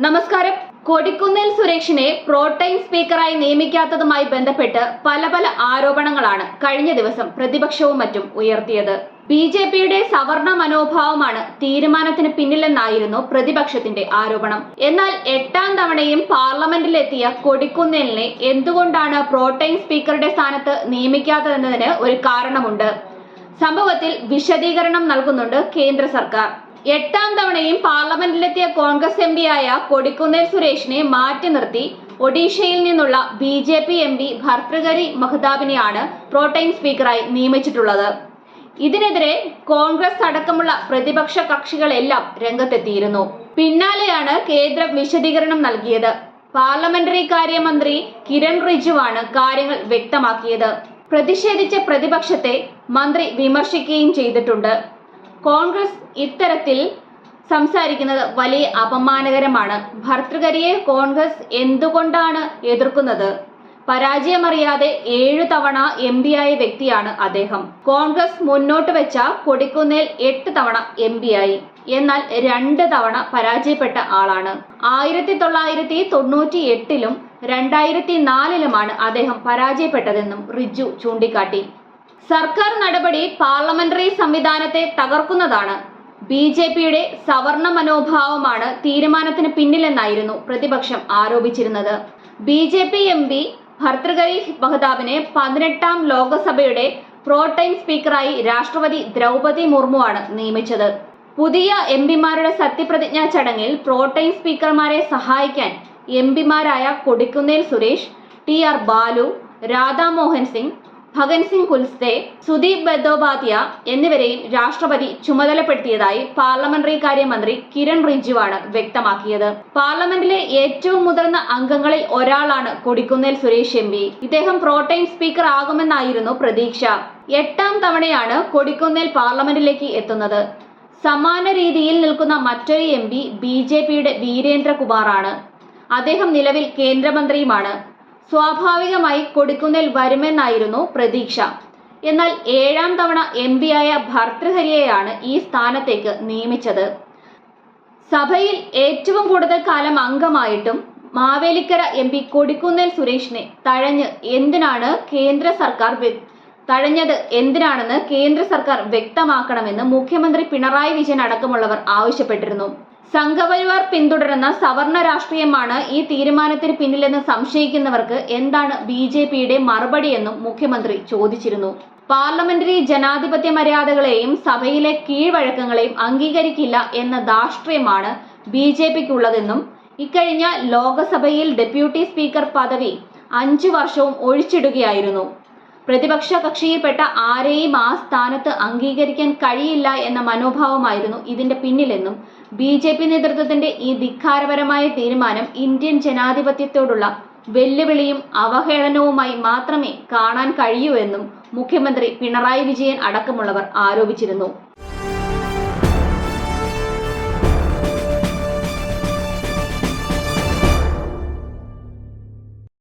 നമസ്കാരം. കൊടിക്കുന്നിൽ സുരേഷിനെ പ്രോടൈം സ്പീക്കറായി നിയമിക്കാത്തതുമായി ബന്ധപ്പെട്ട് പല ആരോപണങ്ങളാണ് കഴിഞ്ഞ ദിവസം പ്രതിപക്ഷവും മറ്റും ഉയർത്തിയത്. ബിജെപിയുടെ സവർണ മനോഭാവമാണ് തീരുമാനത്തിന് പിന്നിലെന്നായിരുന്നു പ്രതിപക്ഷത്തിന്റെ ആരോപണം. എന്നാൽ 8ാം തവണയും പാർലമെന്റിലെത്തിയ കൊടിക്കുന്നിലിനെ എന്തുകൊണ്ടാണ് പ്രോടൈം സ്പീക്കറുടെ സ്ഥാനത്ത് നിയമിക്കാത്തതെന്നതിന് ഒരു കാരണമുണ്ട്. സംഭവത്തിൽ വിശദീകരണം നൽകുന്നുണ്ട് കേന്ദ്ര സർക്കാർ. 8ാം തവണയും പാർലമെന്റിലെത്തിയ കോൺഗ്രസ് എംപിയായ കൊടിക്കുന്നിൽ സുരേഷിനെ മാറ്റി നിർത്തി ഒഡീഷയിൽ നിന്നുള്ള ബിജെപി എംപി ഭർതൃഹരി മഹ്താബിനെയാണ് പ്രോടൈം സ്പീക്കറായി നിയമിച്ചിട്ടുള്ളത്. ഇതിനെതിരെ കോൺഗ്രസ് അടക്കമുള്ള പ്രതിപക്ഷ കക്ഷികളെല്ലാം രംഗത്തെത്തിയിരുന്നു. പിന്നാലെയാണ് കേന്ദ്രം വിശദീകരണം നൽകിയത്. പാർലമെന്ററി കാര്യമന്ത്രി കിരൺ റിജിജുവാണ് കാര്യങ്ങൾ വ്യക്തമാക്കിയത്. പ്രതിഷേധിച്ച പ്രതിപക്ഷത്തെ മന്ത്രി വിമർശിക്കുകയും ചെയ്തിട്ടുണ്ട്. കോൺഗ്രസ് ഇത്തരത്തിൽ സംസാരിക്കുന്നത് വലിയ അപമാനകരമാണ്. ഭർതൃഹരിയെ കോൺഗ്രസ് എന്തുകൊണ്ടാണ് എതിർക്കുന്നത്? പരാജയമറിയാതെ 7 തവണ എംപിയായ വ്യക്തിയാണ് അദ്ദേഹം. കോൺഗ്രസ് മുന്നോട്ട് വെച്ച കൊടിക്കുന്നിൽ 8 തവണ എംപിയായി. എന്നാൽ 2 തവണ പരാജയപ്പെട്ട ആളാണ്. 1998ലും 2004ലുമാണ് അദ്ദേഹം പരാജയപ്പെട്ടതെന്നും റിജു ചൂണ്ടിക്കാട്ടി. സർക്കാർ നടപടി പാർലമെന്ററി സംവിധാനത്തെ തകർക്കുന്നതാണ്. ബിജെപിയുടെ സവർണ മനോഭാവമാണ് തീരുമാനത്തിന് പിന്നിലെന്നായിരുന്നു പ്രതിപക്ഷം ആരോപിച്ചിരുന്നത്. ബിജെപി എംപി ഭർതൃഹരി മഹ്താബിനെ 18ാം ലോക്സഭയുടെ പ്രോടൈം സ്പീക്കറായി രാഷ്ട്രപതി ദ്രൗപദി മുർമുവാണ് നിയമിച്ചത്. പുതിയ എംപിമാരുടെ സത്യപ്രതിജ്ഞാ ചടങ്ങിൽ പ്രോടൈം സ്പീക്കർമാരെ സഹായിക്കാൻ എംപിമാരായ കൊടിക്കുന്നിൽ സുരേഷ്, TR ബാലു, രാധാ മോഹൻ സിംഗ്, ഭഗൻ സിംഗ് കുൽസ്തെ, സുദീപ് ബന്ദോപാധ്യ എന്നിവരെയും രാഷ്ട്രപതി ചുമതലപ്പെടുത്തിയതായി പാർലമെന്ററി കാര്യമന്ത്രി കിരൺ റിജിജുവാണ് വ്യക്തമാക്കിയത്. പാർലമെന്റിലെ ഏറ്റവും മുതിർന്ന അംഗങ്ങളിൽ ഒരാളാണ് കൊടിക്കുന്നിൽ സുരേഷ് എംപി. ഇദ്ദേഹം പ്രോടൈം സ്പീക്കർ ആകുമെന്നായിരുന്നു പ്രതീക്ഷ. 8ാം തവണയാണ് കൊടിക്കുന്നിൽ പാർലമെന്റിലേക്ക് എത്തുന്നത്. സമാന രീതിയിൽ നിൽക്കുന്ന മറ്റൊരു എംപി ബിജെപിയുടെ വീരേന്ദ്ര കുമാറാണ്. അദ്ദേഹം നിലവിൽ കേന്ദ്രമന്ത്രിയുമാണ്. സ്വാഭാവികമായി കൊടിക്കുന്നിൽ വരുമെന്നായിരുന്നു പ്രതീക്ഷ. എന്നാൽ 7ാം തവണ എംപിയായ ഭർതൃഹരിയെയാണ് ഈ സ്ഥാനത്തേക്ക് നിയമിച്ചത്. സഭയിൽ ഏറ്റവും കൂടുതൽ കാലം അംഗമായിട്ടും മാവേലിക്കര എംപി കൊടിക്കുന്നിൽ സുരേഷിനെ തഴഞ്ഞത് എന്തിനാണെന്ന് കേന്ദ്ര സർക്കാർ വ്യക്തമാക്കണമെന്ന് മുഖ്യമന്ത്രി പിണറായി വിജയൻ അടക്കമുള്ളവർ ആവശ്യപ്പെട്ടിരുന്നു. സംഘപരിവാർ പിന്തുടരുന്ന സവർണ രാഷ്ട്രീയമാണ് ഈ തീരുമാനത്തിന് പിന്നിലെന്ന് സംശയിക്കുന്നവർക്ക് എന്താണ് ബിജെപിയുടെ മറുപടിയെന്നും മുഖ്യമന്ത്രി ചോദിച്ചിരുന്നു. പാർലമെന്ററി ജനാധിപത്യ മര്യാദകളെയും സഭയിലെ കീഴ്വഴക്കങ്ങളെയും അംഗീകരിക്കില്ല എന്ന ധാർഷ്ട്യമാണ് ബിജെപിക്കുള്ളതെന്നും ഇക്കഴിഞ്ഞ ലോക്സഭയിൽ ഡെപ്യൂട്ടി സ്പീക്കർ പദവി 5 വർഷവും ഒഴിച്ചിടുകയായിരുന്നു. പ്രതിപക്ഷ കക്ഷിയിൽപ്പെട്ട ആരെയും ആ സ്ഥാനത്ത് അംഗീകരിക്കാൻ കഴിയില്ല എന്ന മനോഭാവമായിരുന്നു ഇതിന്റെ പിന്നിലെന്നും ബിജെപി നേതൃത്വത്തിന്റെ ഈ ധിക്കാരപരമായ തീരുമാനം ഇന്ത്യൻ ജനാധിപത്യത്തോടുള്ള വെല്ലുവിളിയും അവഹേളനവുമായി മാത്രമേ കാണാൻ കഴിയൂ എന്നും മുഖ്യമന്ത്രി പിണറായി വിജയൻ അടക്കമുള്ളവർ ആരോപിച്ചിരുന്നു.